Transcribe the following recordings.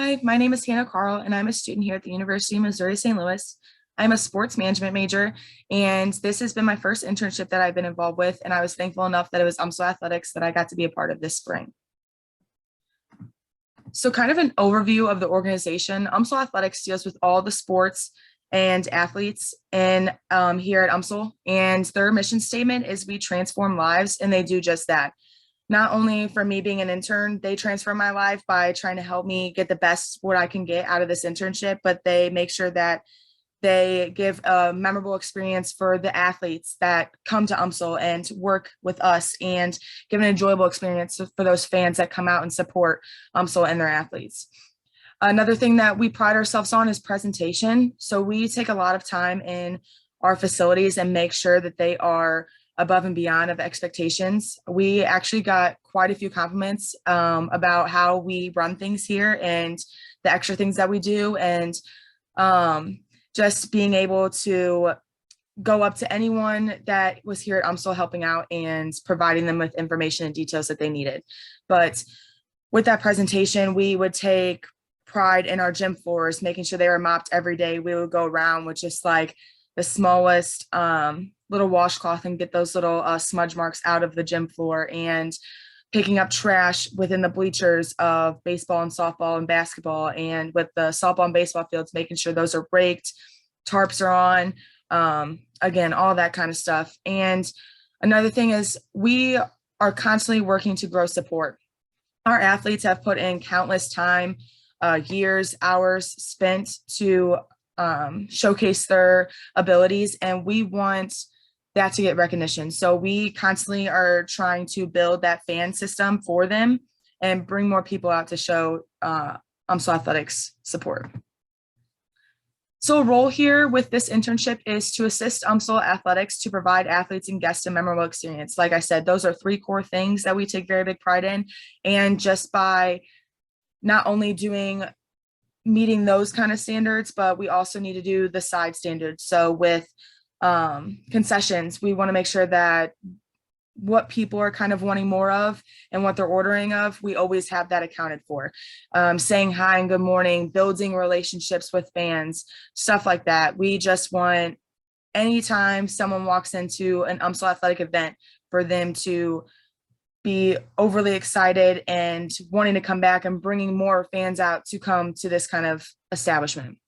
Hi, my name is Hannah Karl, and I'm a student here at the University of Missouri St. Louis. I'm a sports management major, and this has been my first internship that I've been involved with, and I was thankful enough that it was UMSL Athletics that I got to be a part of this spring. So kind of an overview of the organization. UMSL Athletics deals with all the sports and athletes and here at UMSL, and their mission statement is we transform lives, and they do just that. Not only for me being an intern, they transform my life by trying to help me get the best what I can get out of this internship, but they make sure that they give a memorable experience for the athletes that come to UMSL and work with us, and give an enjoyable experience for those fans that come out and support UMSL and their athletes. Another thing that we pride ourselves on is presentation. So we take a lot of time in our facilities and make sure that they are above and beyond of expectations. We actually got quite a few compliments about how we run things here and the extra things that we do, and just being able to go up to anyone that was here at UMSL helping out and providing them with information and details that they needed. But with that presentation, we would take pride in our gym floors, making sure they were mopped every day. We would go around with just like the smallest little washcloth and get those little smudge marks out of the gym floor, and picking up trash within the bleachers of baseball and softball and basketball, and with the softball and baseball fields, making sure those are raked, tarps are on, again, all that kind of stuff. And another thing is we are constantly working to grow support. Our athletes have put in countless time, years, hours spent to showcase their abilities, and we want that to get recognition. So we constantly are trying to build that fan system for them and bring more people out to show UMSL Athletics support. So a role here with this internship is to assist UMSL Athletics to provide athletes and guests a memorable experience. Like I said, those are three core things that we take very big pride in. And just by not only meeting those kind of standards, but we also need to do the side standards. So with concessions, we want to make sure that what people are kind of wanting more of and what they're ordering of, we always have that accounted for. Saying hi and good morning, building relationships with fans, stuff like that. We just want anytime someone walks into an UMSL athletic event for them to be overly excited and wanting to come back and bringing more fans out to come to this kind of establishment.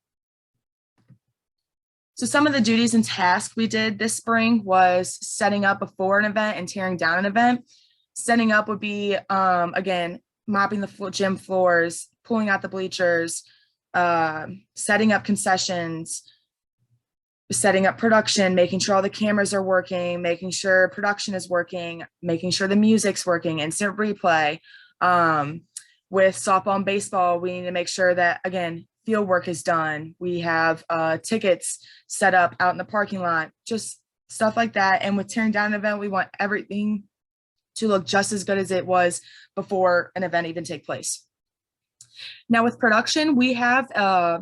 So some of the duties and tasks we did this spring was setting up before an event and tearing down an event. Setting up would be, again, mopping the gym floors, pulling out the bleachers, setting up concessions, setting up production, making sure all the cameras are working, making sure production is working, making sure the music's working, instant replay. With softball and baseball, we need to make sure that, again, field work is done. We have tickets set up out in the parking lot, just stuff like that. And with tearing down an event, we want everything to look just as good as it was before an event even take place. Now with production, we have,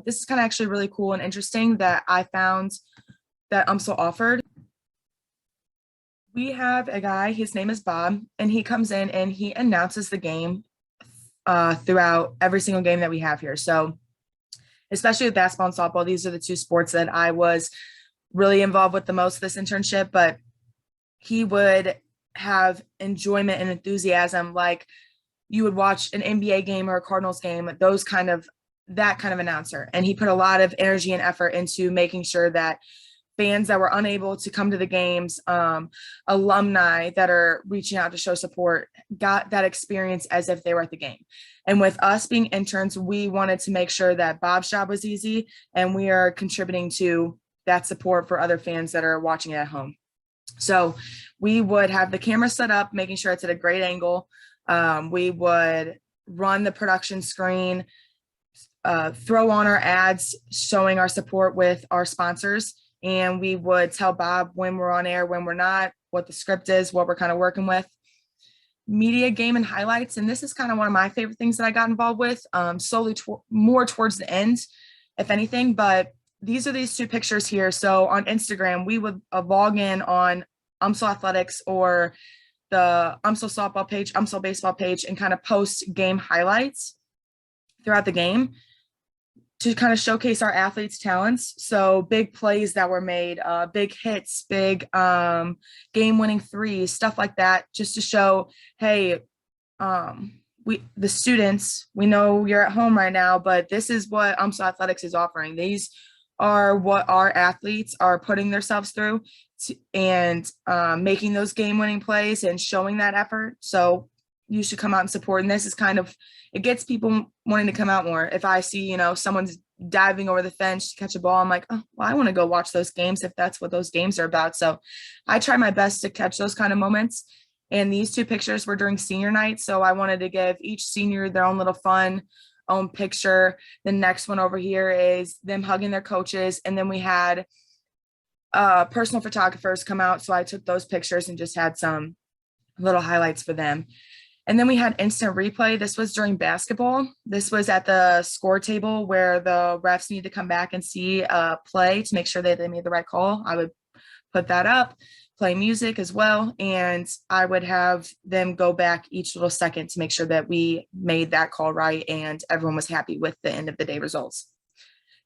this is kind of actually really cool and interesting that I found that UMSL offered. We have a guy, his name is Bob, and he comes in and he announces the game throughout every single game that we have here. So especially with basketball and softball, these are the two sports that I was really involved with the most this internship, but he would have enjoyment and enthusiasm like you would watch an NBA game or a Cardinals game, that kind of announcer. And he put a lot of energy and effort into making sure that fans that were unable to come to the games, alumni that are reaching out to show support, got that experience as if they were at the game. And with us being interns, we wanted to make sure that Bob's job was easy, and we are contributing to that support for other fans that are watching it at home. So we would have the camera set up, making sure it's at a great angle. We would run the production screen, throw on our ads showing our support with our sponsors, and we would tell Bob when we're on air, when we're not, what the script is, what we're kind of working with. Media, game, and highlights, and this is kind of one of my favorite things that I got involved with, slowly more towards the end, if anything, but these are these two pictures here. So on Instagram, we would log in on UMSL Athletics or the UMSL softball page, UMSL baseball page, and kind of post game highlights throughout the game. to kind of showcase our athletes' talents. So big plays that were made, big hits, big game-winning threes, stuff like that, just to show, hey, the students, we know you're at home right now, but this is what UMSL Athletics is offering. These are what our athletes are putting themselves through and making those game-winning plays and showing that effort. So you should come out and support. And this is kind of, it gets people wanting to come out more. If I see, someone's diving over the fence to catch a ball, I'm like, oh, well, I want to go watch those games if that's what those games are about. So I try my best to catch those kind of moments. And these two pictures were during senior night. So I wanted to give each senior their own little fun own picture. The next one over here is them hugging their coaches. And then we had personal photographers come out. So I took those pictures and just had some little highlights for them. And then we had instant replay. This was during basketball. This was at the score table where the refs need to come back and see a play to make sure that they made the right call. I would put that up, play music as well, and I would have them go back each little second to make sure that we made that call right and everyone was happy with the end of the day results.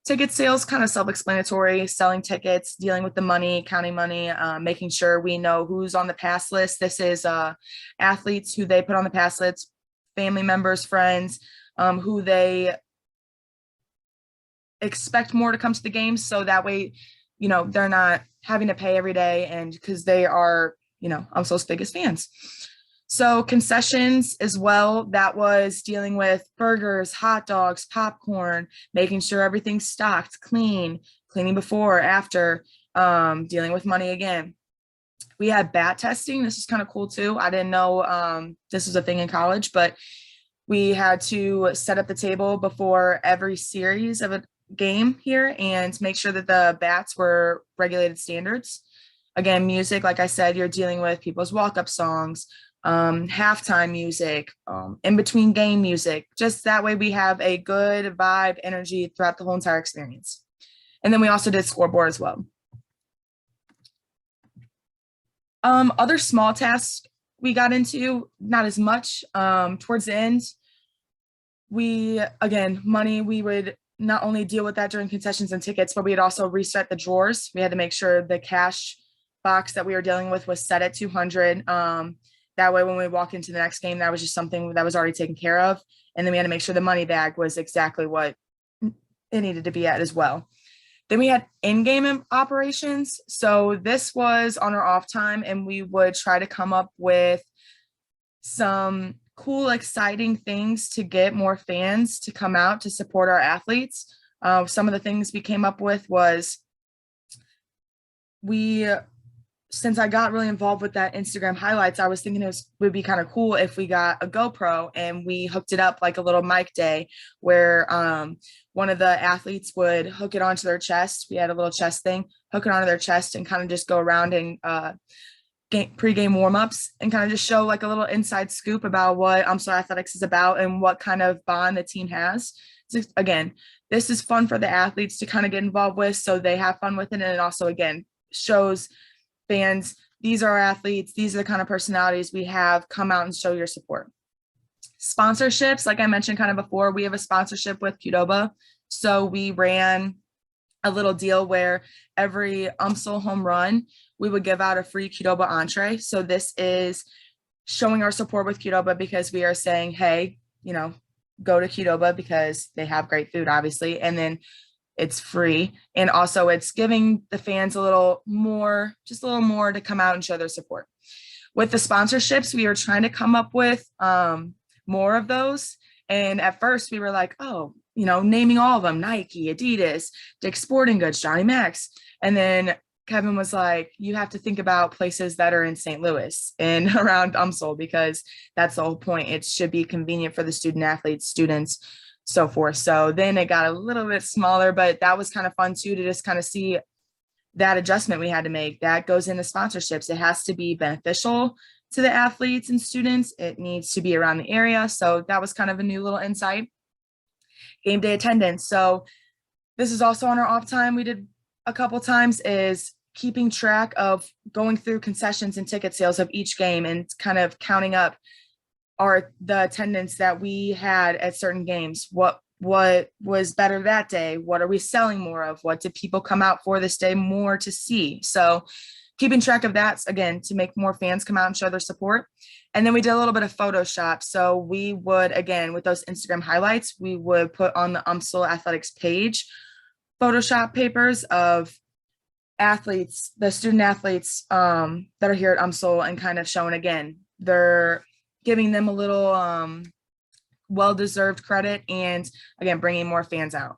Ticket sales, kind of self-explanatory, selling tickets, dealing with the money, counting money, making sure we know who's on the pass list. This is athletes who they put on the pass list, family members, friends, who they expect more to come to the games. So that way, they're not having to pay every day, and because they are, UMSL's biggest fans. So concessions as well, that was dealing with burgers, hot dogs, popcorn, making sure everything's stocked, cleaning before, after, dealing with money again. We had bat testing. This is kind of cool too. I didn't know this was a thing in college, but we had to set up the table before every series of a game here and make sure that the bats were regulated standards. Again, music, like I said, you're dealing with people's walk-up songs, halftime music, in between game music. Just that way we have a good vibe, energy throughout the whole entire experience. And then we also did scoreboard as well. Other small tasks we got into, not as much. Towards the end, money, we would not only deal with that during concessions and tickets, but we had also reset the drawers. We had to make sure the cash box that we were dealing with was set at 200. That way, when we walk into the next game, that was just something that was already taken care of. And then we had to make sure the money bag was exactly what it needed to be at as well. Then we had in-game operations. So this was on our off time, and we would try to come up with some cool, exciting things to get more fans to come out to support our athletes. Some of the things we came up with was since I got really involved with that Instagram highlights, I was thinking would be kind of cool if we got a GoPro and we hooked it up like a little mic day where one of the athletes would hook it onto their chest. We had a little chest thing, hook it onto their chest and kind of just go around and pre-game warm-ups and kind of just show like a little inside scoop about what UMSL Athletics is about and what kind of bond the team has. So again, this is fun for the athletes to kind of get involved with so they have fun with it. And it also, again, shows fans, these are our athletes, these are the kind of personalities we have, come out and show your support. Sponsorships, like I mentioned kind of before, we have a sponsorship with Qdoba. So we ran a little deal where every UMSL home run, we would give out a free Qdoba entree. So this is showing our support with Qdoba because we are saying, hey, go to Qdoba because they have great food, obviously. And then it's free. And also it's giving the fans a little more to come out and show their support. With the sponsorships, we were trying to come up with more of those. And at first we were like, oh, naming all of them, Nike, Adidas, Dick's Sporting Goods, Johnny Max. And then Kevin was like, you have to think about places that are in St. Louis and around UMSL because that's the whole point. It should be convenient for the student athletes, students, so forth. So then it got a little bit smaller, but that was kind of fun too, to just kind of see that adjustment we had to make. That goes into sponsorships. It has to be beneficial to the athletes and students. It needs to be around the area. So that was kind of a new little insight. Game day attendance. So this is also on our off time. We did a couple times is keeping track of going through concessions and ticket sales of each game and kind of counting up the attendance that we had at certain games, what what was better that day, what are we selling more of, what did people come out for this day more to see. So keeping track of that, again, to make more fans come out and show their support. And then we did a little bit of Photoshop. So we would, again, with those Instagram highlights, we would put on the UMSL athletics page Photoshop papers of athletes, the student athletes that are here at UMSL, and kind of showing, again, they're giving them a little well-deserved credit, and again, bringing more fans out.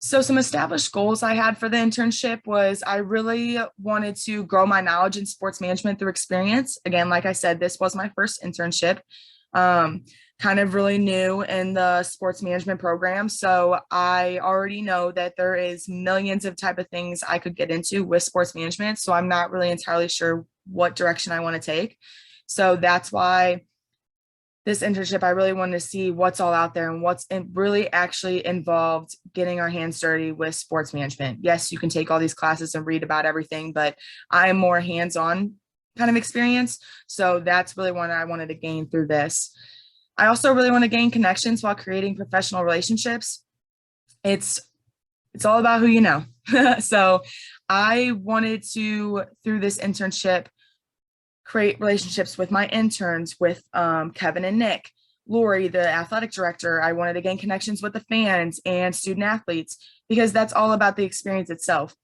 So some established goals I had for the internship was I really wanted to grow my knowledge in sports management through experience. Again, like I said, this was my first internship, kind of really new in the sports management program. So I already know that there is millions of type of things I could get into with sports management. So I'm not really entirely sure what direction I want to take. So that's why this internship, I really wanted to see what's all out there and what's really actually involved getting our hands dirty with sports management. Yes, you can take all these classes and read about everything, but I'm more hands-on kind of experience. So that's really what I wanted to gain through this. I also really want to gain connections while creating professional relationships. It's all about who you know. So I wanted to, through this internship, create relationships with my interns, with Kevin and Nick, Lori, the athletic director. I wanted to gain connections with the fans and student athletes, because that's all about the experience itself.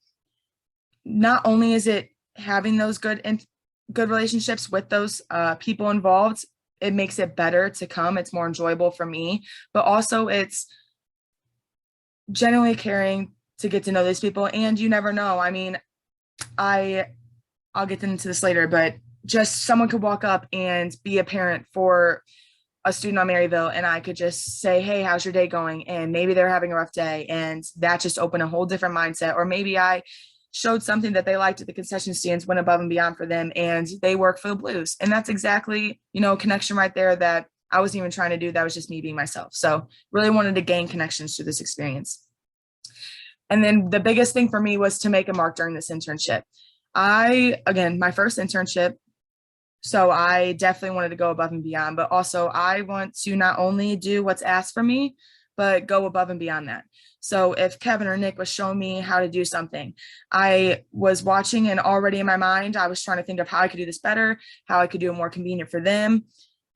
Not only is it having those good relationships with those people involved, it makes it better to come. It's more enjoyable for me, but also it's genuinely caring to get to know these people. And you never know. I mean, I'll get into this later, but just someone could walk up and be a parent for a student on Maryville, and I could just say, hey, how's your day going? And maybe they're having a rough day, and that just opened a whole different mindset. Or maybe I showed something that they liked at the concession stands, went above and beyond for them, and they work for the Blues. And that's exactly, connection right there that I wasn't even trying to do. That was just me being myself. So really wanted to gain connections through this experience. And then the biggest thing for me was to make a mark during this internship. Again, my first internship, so I definitely wanted to go above and beyond, but also I want to not only do what's asked from me, but go above and beyond that. So if Kevin or Nick was showing me how to do something, I was watching, and already in my mind, I was trying to think of how I could do this better, how I could do it more convenient for them,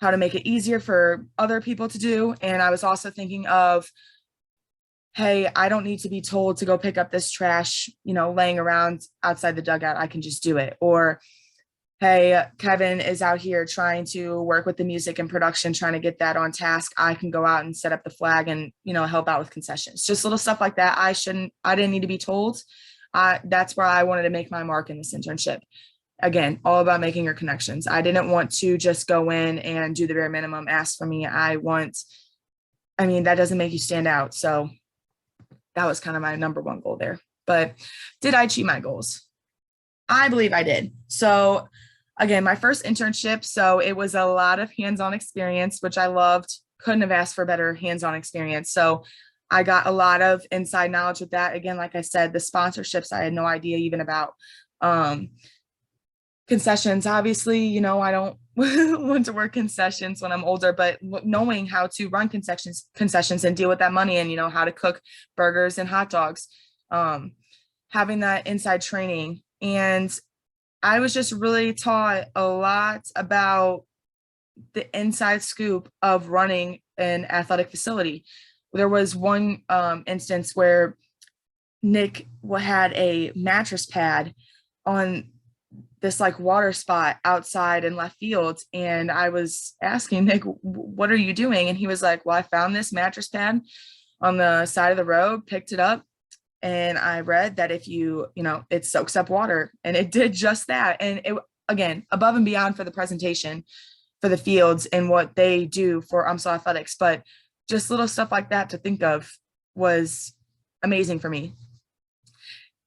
how to make it easier for other people to do. And I was also thinking of, hey, I don't need to be told to go pick up this trash, laying around outside the dugout. I can just do it. Or, hey, Kevin is out here trying to work with the music and production, trying to get that on task. I can go out and set up the flag and, help out with concessions. Just little stuff like that. I didn't need to be told. That's where I wanted to make my mark in this internship. Again, all about making your connections. I didn't want to just go in and do the bare minimum asked for me. That doesn't make you stand out. So that was kind of my number one goal there. But did I achieve my goals? I believe I did. So again, my first internship, so it was a lot of hands-on experience, which I loved. Couldn't have asked for better hands-on experience. So I got a lot of inside knowledge with that. Again, like I said, the sponsorships, I had no idea even about. Concessions, obviously, I don't want to work concessions when I'm older, but knowing how to run concessions and deal with that money, and, how to cook burgers and hot dogs, having that inside training. And I was just really taught a lot about the inside scoop of running an athletic facility. There was one instance where Nick had a mattress pad on this water spot outside in left field. And I was asking Nick, what are you doing? And he was like, well, I found this mattress pad on the side of the road, picked it up, and I read that if it soaks up water, and it did just that. And it, again, above and beyond for the presentation for the fields and what they do for UMSL athletics, but just little stuff like that to think of was amazing for me.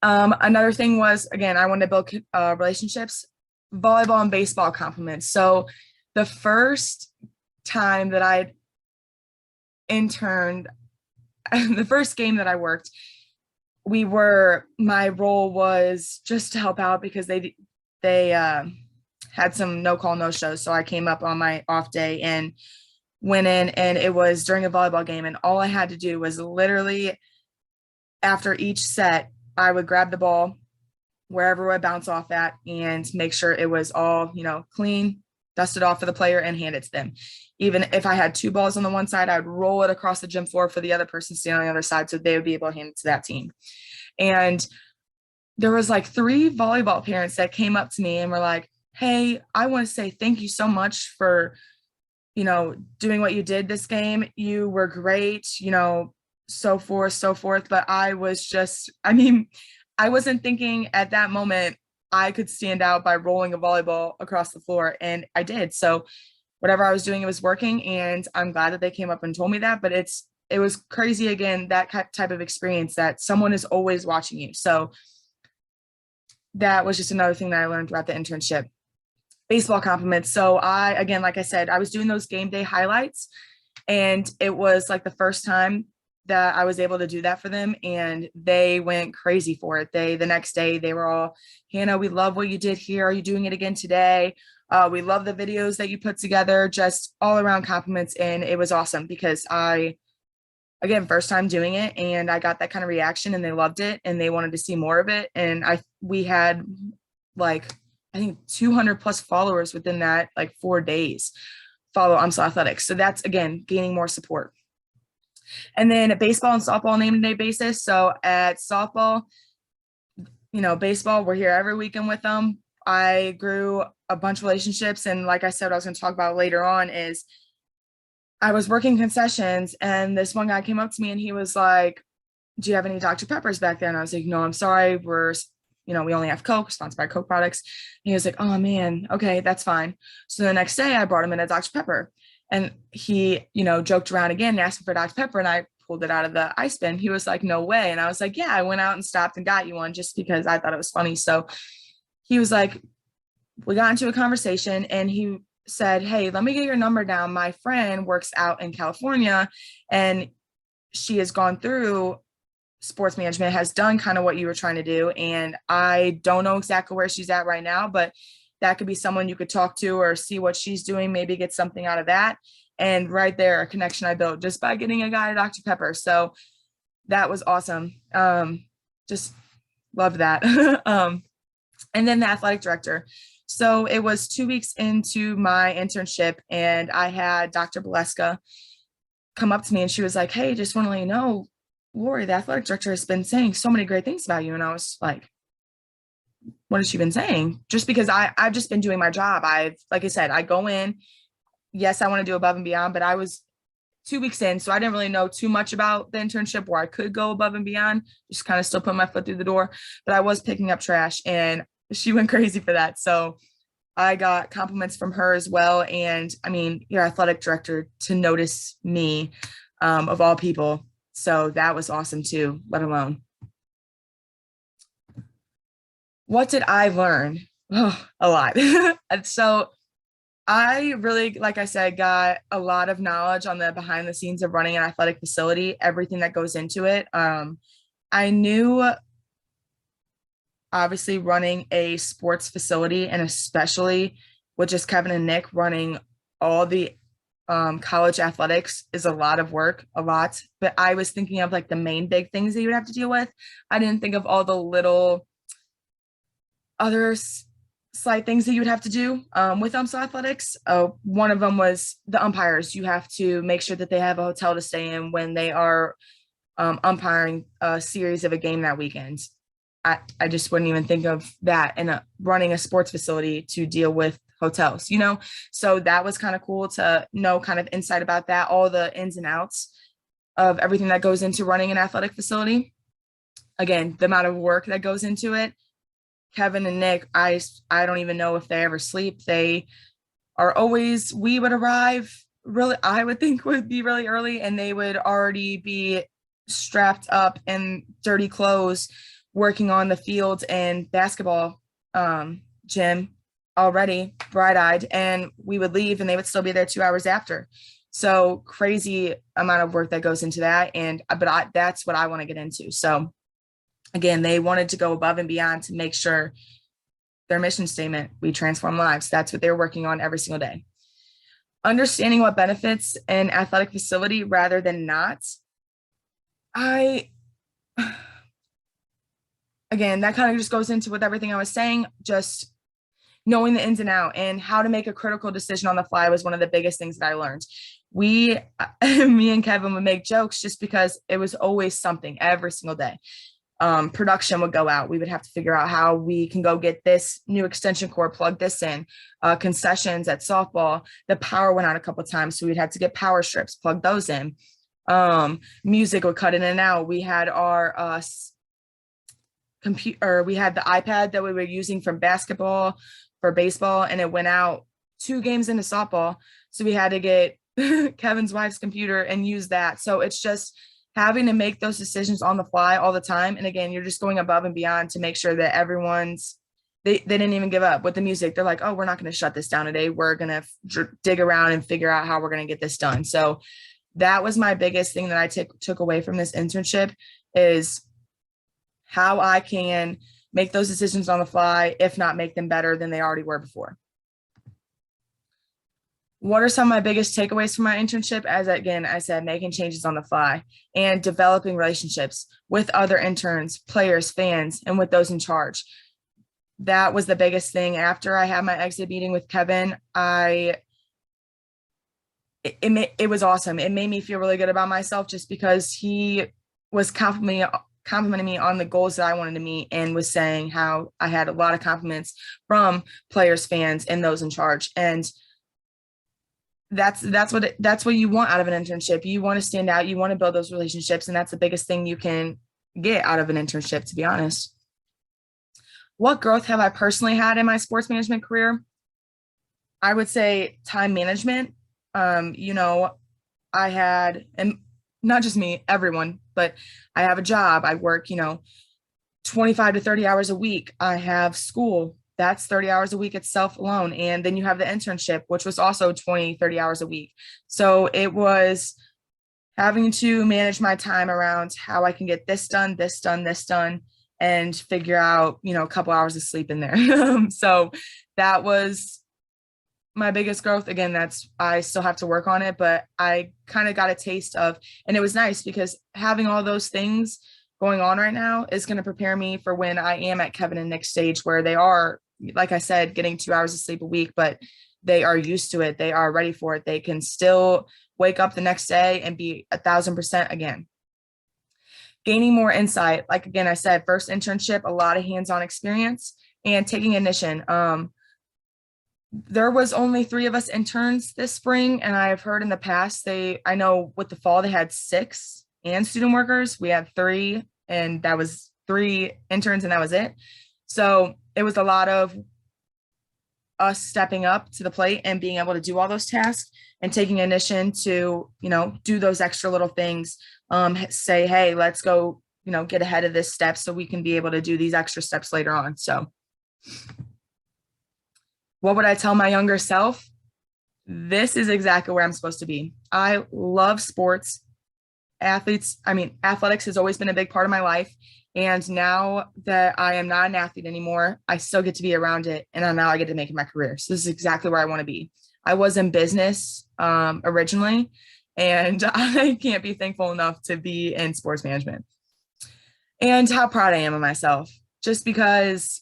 Another thing was, again, I wanted to build relationships, volleyball and baseball compliments. So the first time that I interned, the first game that I worked, my role was just to help out because they had some no call, no shows. So I came up on my off day, and went in, and it was during a volleyball game, and all I had to do was literally after each set, I would grab the ball wherever I bounce off at and make sure it was all, clean, dust it off for the player and hand it to them. Even if I had two balls on the one side, I would roll it across the gym floor for the other person standing on the other side so they would be able to hand it to that team. And there was like 3 volleyball parents that came up to me and were like, hey, I want to say thank you so much for, doing what you did this game. You were great, so forth, so forth. But I was just, I wasn't thinking at that moment I could stand out by rolling a volleyball across the floor, and I did. So whatever I was doing, it was working, and I'm glad that they came up and told me that. But it was crazy, again, that type of experience that someone is always watching you. So that was just another thing that I learned throughout the internship. Baseball compliments. So again, like I said, I was doing those game day highlights, and it was like the first time that I was able to do that for them, and they went crazy for it. The next day they were all, Hannah, we love what you did here. Are you doing it again today? We love the videos that you put together, just all around compliments. And it was awesome because again, first time doing it, and I got that kind of reaction, and they loved it and they wanted to see more of it. And we had like, I think 200 plus followers within that, like 4 days follow UMSL Athletics. So that's, again, gaining more support. And then baseball and softball name day basis. So at softball, baseball, we're here every weekend with them. I grew a bunch of relationships. And like I said, what I was going to talk about later on is I was working concessions, and this one guy came up to me and he was like, do you have any Dr. Peppers back there? And I was like, no, I'm sorry. We only have Coke, sponsored by Coke products. And he was like, oh man, okay, that's fine. So the next day I brought him in a Dr. Pepper, and he, joked around again and asked for Dr. Pepper, and I pulled it out of the ice bin. He was like, no way. And I was like, yeah, I went out and stopped and got you one just because I thought it was funny. So he was like, we got into a conversation, and he said, hey, let me get your number down. My friend works out in California, and she has gone through sports management, has done kind of what you were trying to do. And I don't know exactly where she's at right now, but that could be someone you could talk to or see what she's doing, maybe get something out of that. And right there, a connection I built just by getting a guy at Dr. Pepper. So that was awesome. Just loved that. And then the athletic director. So it was 2 weeks into my internship, and I had Dr. Baleska come up to me, and she was like, hey, just want to let you know, Lori, the athletic director, has been saying so many great things about you. And I was like, what has she been saying? Just because I've just been doing my job. Like I said, I go in, yes, I want to do above and beyond, but I was 2 weeks in, so I didn't really know too much about the internship where I could go above and beyond, just kind of still put my foot through the door. But I was picking up trash, and she went crazy for that. So I got compliments from her as well. And your athletic director to notice me, of all people. So that was awesome too, let alone. What did I learn? Oh, a lot. And so I really, like I said, got a lot of knowledge on the behind the scenes of running an athletic facility, everything that goes into it. I knew, obviously, running a sports facility, and especially with just Kevin and Nick running all the college athletics, is a lot of work, but I was thinking of like the main big things that you would have to deal with. I didn't think of all the little other slight things that you would have to do with UMSL athletics. One of them was the umpires. You have to make sure that they have a hotel to stay in when they are umpiring a series of a game that weekend. I just wouldn't even think of that in running a sports facility to deal with hotels, So that was kind of cool to know kind of insight about that, all the ins and outs of everything that goes into running an athletic facility. Again, the amount of work that goes into it. Kevin and Nick, I don't even know if they ever sleep. They are always, we would arrive really, I would think would be really early, and they would already be strapped up in dirty clothes, working on the fields and basketball gym already bright-eyed, and we would leave and they would still be there 2 hours after. So crazy amount of work that goes into that. But that's what I want to get into. So again, they wanted to go above and beyond to make sure their mission statement, we transform lives. That's what they're working on every single day. Understanding what benefits an athletic facility rather than not. I, again, that kind of just goes into with everything I was saying, just knowing the ins and out and how to make a critical decision on the fly was one of the biggest things that I learned. We, me and Kevin would make jokes just because it was always something every single day. Production would go out. We would have to figure out how we can go get this new extension cord, plug this in. Concessions at softball, the power went out a couple of times, so we'd have to get power strips, plug those in. Music would cut in and out. We had our computer, we had the iPad that we were using from basketball for baseball, and it went out 2 games into softball. So we had to get Kevin's wife's computer and use that. So it's just having to make those decisions on the fly all the time. And again, you're just going above and beyond to make sure that they didn't even give up with the music. They're like, oh, we're not going to shut this down today. We're going to dig around and figure out how we're going to get this done. So that was my biggest thing that I took away from this internship, is how I can make those decisions on the fly, if not make them better than they already were before. What are some of my biggest takeaways from my internship? As again, I said, making changes on the fly and developing relationships with other interns, players, fans, and with those in charge. That was the biggest thing. After I had my exit meeting with Kevin, it was awesome. It made me feel really good about myself, just because he was complimenting me on the goals that I wanted to meet, and was saying how I had a lot of compliments from players, fans, and those in charge. And that's what you want out of an internship. You want to stand out, you want to build those relationships, and that's the biggest thing you can get out of an internship, to be honest. What growth have I personally had in my sports management career? I would say time management. I had, and not just me, everyone, but I have a job. I work, 25 to 30 hours a week. I have school. That's 30 hours a week itself alone. And then you have the internship, which was also 20, 30 hours a week. So it was having to manage my time around how I can get this done, this done, this done, and figure out, a couple hours of sleep in there. So that was my biggest growth. Again, I still have to work on it, but I kind of got a taste of, and it was nice because having all those things going on right now is going to prepare me for when I am at Kevin and Nick's stage, where they are, like I said, getting 2 hours of sleep a week, but they are used to it. They are ready for it. They can still wake up the next day and be 1,000% again. Gaining more insight. Like, again, I said, first internship, a lot of hands-on experience, and taking ignition. There was only 3 of us interns this spring, and I've heard in the past, I know with the fall, they had 6 and student workers. We had 3, and that was 3 interns, and that was it. So it was a lot of us stepping up to the plate and being able to do all those tasks and taking initiative to, do those extra little things. Say, hey, let's go, get ahead of this step so we can be able to do these extra steps later on. So what would I tell my younger self? This is exactly where I'm supposed to be. I love sports. Athletics has always been a big part of my life. And now that I am not an athlete anymore, I still get to be around it. And now I get to make it my career. So this is exactly where I want to be. I was in business originally, and I can't be thankful enough to be in sports management. And how proud I am of myself, just because,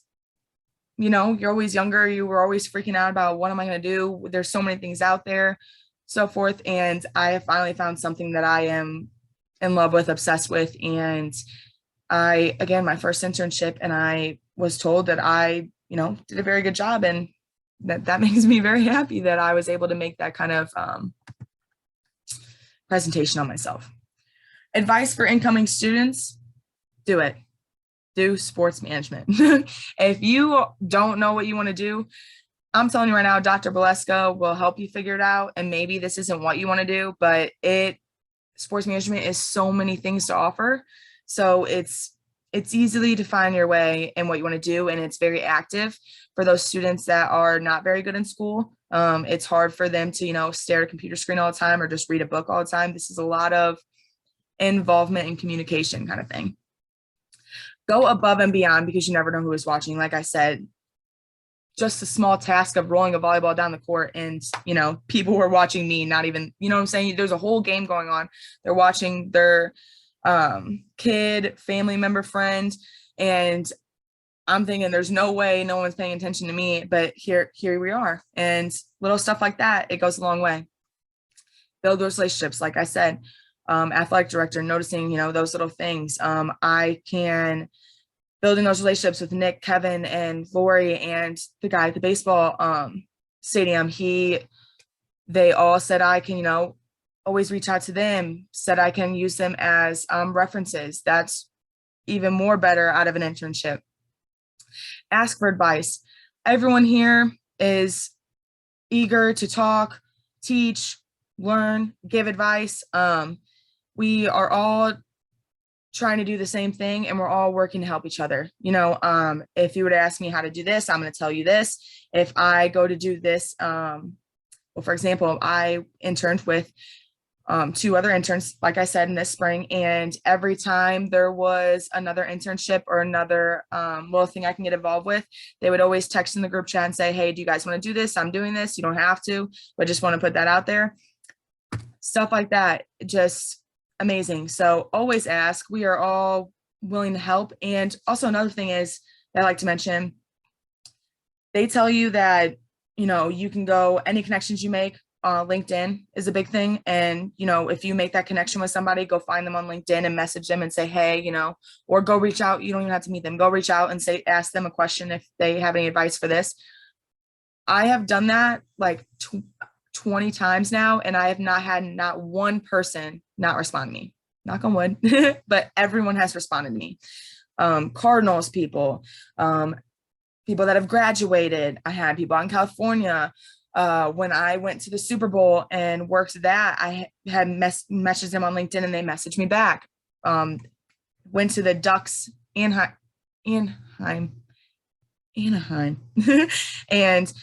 you're always younger. You were always freaking out about, what am I going to do? There's so many things out there, so forth. And I have finally found something that I am in love with, obsessed with. And my first internship, and I was told that I, did a very good job, and that makes me very happy that I was able to make that kind of presentation on myself. Advice for incoming students: do it. Do sports management. If you don't know what you want to do, I'm telling you right now, Dr. Baleska will help you figure it out. And maybe this isn't what you want to do, but sports management is so many things to offer. So it's easily to find your way in what you want to do. And it's very active for those students that are not very good in school. It's hard for them to, stare at a computer screen all the time or just read a book all the time. This is a lot of involvement and communication kind of thing. Go above and beyond, because you never know who is watching. Like I said, just a small task of rolling a volleyball down the court, and people were watching me, not even, what I'm saying, there's a whole game going on, they're watching their kid, family member, friend, and I'm thinking there's no way no one's paying attention to me, but here we are. And little stuff like that, it goes a long way. Build those relationships, like I said, athletic director, noticing those little things. I can building those relationships with Nick, Kevin, and Lori, and the guy at the baseball stadium. They all said I can, always reach out to them, said I can use them as references. That's even more better out of an internship. Ask for advice. Everyone here is eager to talk, teach, learn, give advice. We are all trying to do the same thing, and we're all working to help each other. If you were to ask me how to do this, I'm going to tell you this. If I go to do this, well, for example, I interned with 2 other interns, like I said, in this spring, and every time there was another internship or another little thing I can get involved with, they would always text in the group chat and say, hey, do you guys want to do this? I'm doing this. You don't have to, but just want to put that out there. Stuff like that, just amazing. So always ask. We are all willing to help. And also another thing is that I like to mention, they tell you that, you can go, any connections you make, LinkedIn is a big thing. And, if you make that connection with somebody, go find them on LinkedIn and message them and say, hey, or go reach out. You don't even have to meet them. Go reach out and ask them a question if they have any advice for this. I have done that like 20 times now, and I have not had not one person not respond to me. Knock on wood, but everyone has responded to me. Cardinals people, people that have graduated. I had people out in California. When I went to the Super Bowl and worked that, I had messaged them on LinkedIn and they messaged me back. Went to the Ducks Anaheim and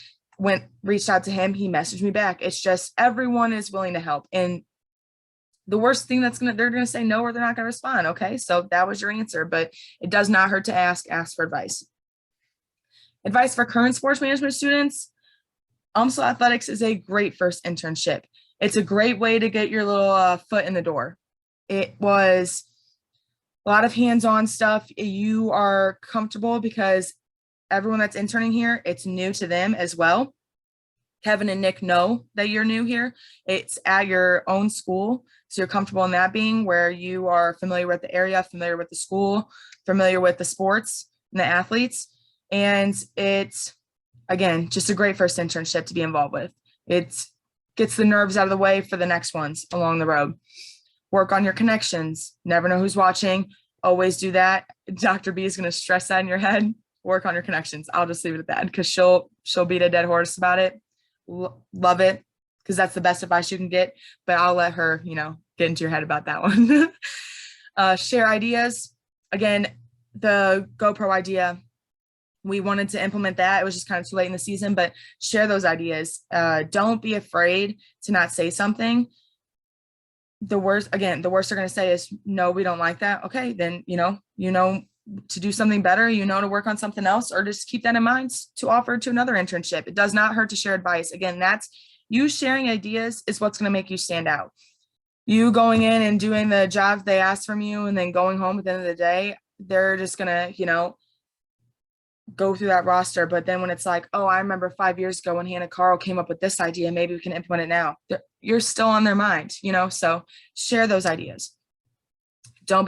reached out to him. He messaged me back. It's just everyone is willing to help. And the worst thing they're gonna say no, or they're not gonna respond. Okay, so that was your answer, but it does not hurt to ask for advice. Advice for current sports management students. UMSL Athletics is a great first internship. It's a great way to get your little foot in the door. It was a lot of hands-on stuff. You are comfortable because everyone that's interning here, it's new to them as well. Kevin and Nick know that you're new here. It's at your own school, so you're comfortable in that being where you are familiar with the area, familiar with the school, familiar with the sports and the athletes. And it's, again, just a great first internship to be involved with. It gets the nerves out of the way for the next ones along the road. Work on your connections. Never know who's watching. Always do that. Dr. B is going to stress that in your head. Work on your connections. I'll just leave it at that because she'll beat a dead horse about it. Love it, because that's the best advice you can get. But I'll let her, get into your head about that one. Share ideas. Again, the GoPro idea, we wanted to implement that. It was just kind of too late in the season, but share those ideas. Don't be afraid to not say something. The worst they're going to say is, no, we don't like that. Okay, then, to do something better, to work on something else, or just keep that in mind to offer to another internship. It does not hurt to share advice. Again, that's you sharing ideas is what's going to make you stand out. You going in and doing the job they asked from you and then going home at the end of the day, they're just going to, go through that roster. But then when it's like, oh, I remember 5 years ago when Hannah Karl came up with this idea, maybe we can implement it now. You're still on their mind, so share those ideas. Don't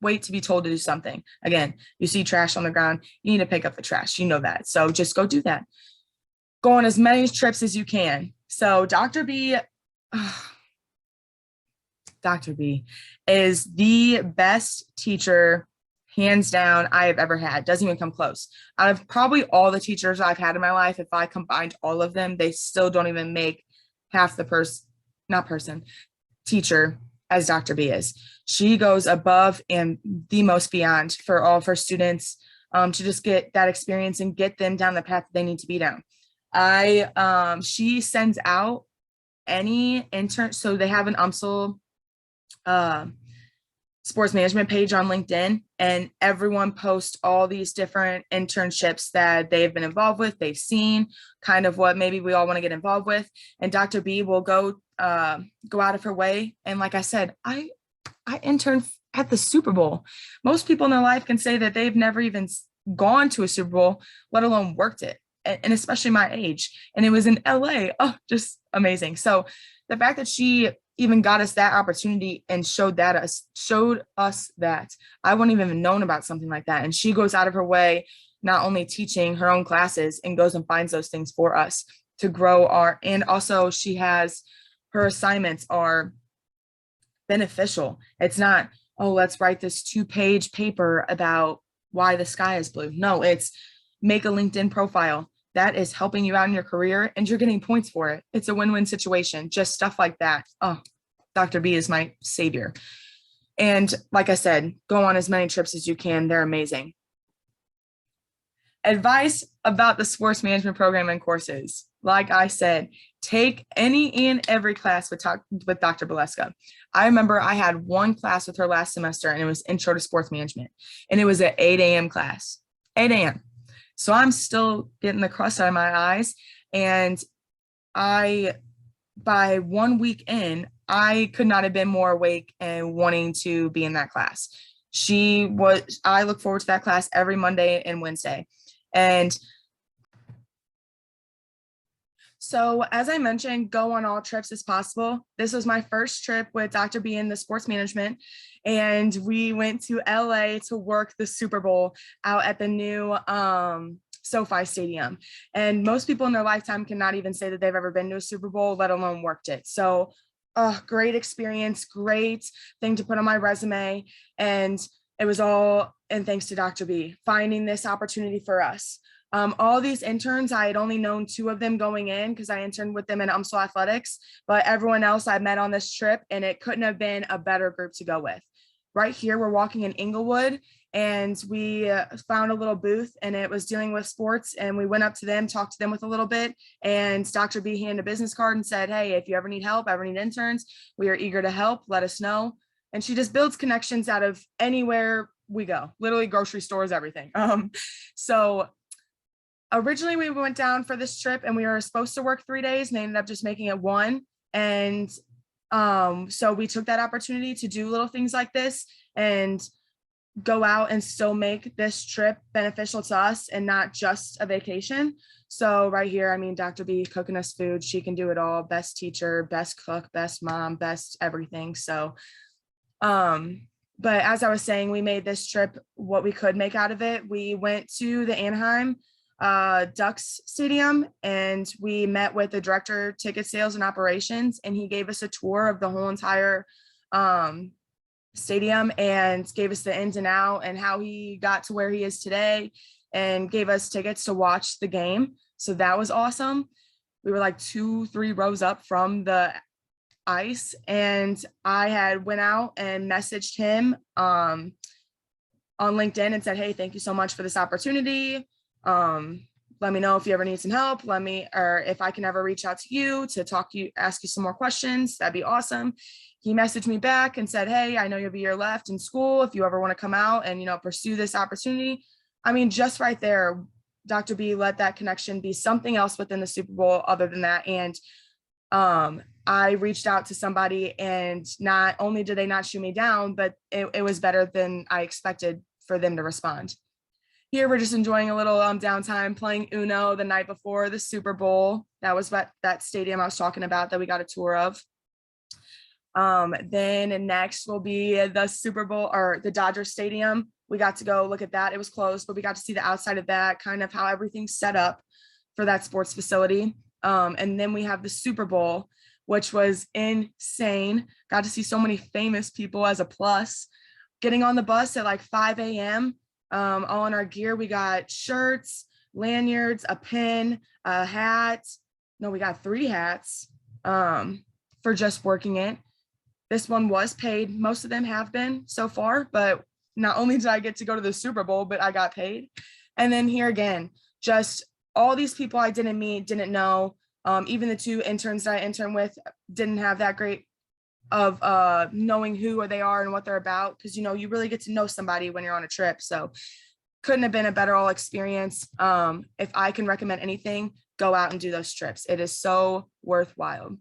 wait to be told to do something. Again, you see trash on the ground, you need to pick up the trash. You know that. So just go do that. Go on as many trips as you can. So Dr. B is the best teacher, hands down, I have ever had. Doesn't even come close. Out of probably all the teachers I've had in my life, if I combined all of them, they still don't even make half the teacher as Dr. B is. She goes above and the most beyond for all of her students to just get that experience and get them down the path they need to be down. She sends out any intern, so they have an UMSL sports management page on LinkedIn, and everyone posts all these different internships that they've been involved with, they've seen, kind of what maybe we all want to get involved with. And Dr. B will go out of her way. And like I said, I interned at the Super Bowl. Most people in their life can say that they've never even gone to a Super Bowl, let alone worked it, and especially my age. And it was in LA. Oh, just amazing. So the fact that she even got us that opportunity and showed us that, I wouldn't even have known about something like that. And she goes out of her way, not only teaching her own classes, and goes and finds those things for us to grow and also she has, her assignments are beneficial. It's not, oh, let's write this 2-page paper about why the sky is blue. No, it's make a LinkedIn profile. That is helping you out in your career and you're getting points for it. It's a win-win situation, just stuff like that. Oh, Dr. B is my savior. And like I said, go on as many trips as you can. They're amazing. Advice about the sports management program and courses. Like I said, take any and every class with Dr. Beleska. I remember I had one class with her last semester and it was Intro to Sports Management. And it was an 8 a.m. class, 8 a.m. So I'm still getting the crust out of my eyes. And by 1 week in, I could not have been more awake and wanting to be in that class. I look forward to that class every Monday and Wednesday. And so as I mentioned, go on all trips as possible. This was my first trip with Dr. B in the sports management. And we went to LA to work the Super Bowl out at the new SoFi Stadium. And most people in their lifetime cannot even say that they've ever been to a Super Bowl, let alone worked it. So great experience, great thing to put on my resume. And it was all, and thanks to Dr. B, finding this opportunity for us. All these interns, I had only known 2 of them going in because I interned with them in UMSL athletics, but everyone else I met on this trip, and it couldn't have been a better group to go with. Right here, we're walking in Inglewood, and we found a little booth, and it was dealing with sports, and we went up to them, talked to them with a little bit, and Dr. B handed a business card and said, hey, if you ever need help, ever need interns, we are eager to help, let us know. And she just builds connections out of anywhere we go, literally grocery stores, everything. So originally we went down for this trip and we were supposed to work 3 days and they ended up just making it 1. And so we took that opportunity to do little things like this and go out and still make this trip beneficial to us and not just a vacation. So right here, I mean, Dr. B cooking us food, she can do it all. Best teacher, best cook, best mom, best everything. So, but as I was saying, we made this trip what we could make out of it. We went to the Anaheim Ducks Stadium and we met with the director of ticket sales and operations, and he gave us a tour of the whole entire stadium and gave us the ins and out and how he got to where he is today and gave us tickets to watch the game. So that was awesome. We were like 2-3 rows up from the ice, and I had went out and messaged him on LinkedIn and said, hey, thank you so much for this opportunity. Let me know if you ever need some help, or if I can ever reach out to you to talk to you, ask you some more questions, that'd be awesome. He messaged me back and said, hey, I know you have a year left in school. If you ever want to come out and, pursue this opportunity. I mean, just right there, Dr. B let that connection be something else within the Super Bowl other than that. And I reached out to somebody, and not only did they not shoot me down, but it was better than I expected for them to respond. Here, we're just enjoying a little downtime, playing Uno the night before the Super Bowl. That was that stadium I was talking about that we got a tour of. Then next will be the Super Bowl, or the Dodger Stadium. We got to go look at that. It was closed, but we got to see the outside of that, kind of how everything's set up for that sports facility. And then we have the Super Bowl, which was insane. Got to see so many famous people as a plus. Getting on the bus at like 5 a.m., all in our gear. We got shirts, lanyards, a pin, a hat. No, we got 3 hats for just working it. This one was paid. Most of them have been so far, but not only did I get to go to the Super Bowl, but I got paid. And then here again, just all these people I didn't meet, didn't know. Even the 2 interns that I interned with didn't have that great knowing who they are and what they're about, because you really get to know somebody when you're on a trip. So couldn't have been a better all experience. If I can recommend anything, go out and do those trips. It is so worthwhile.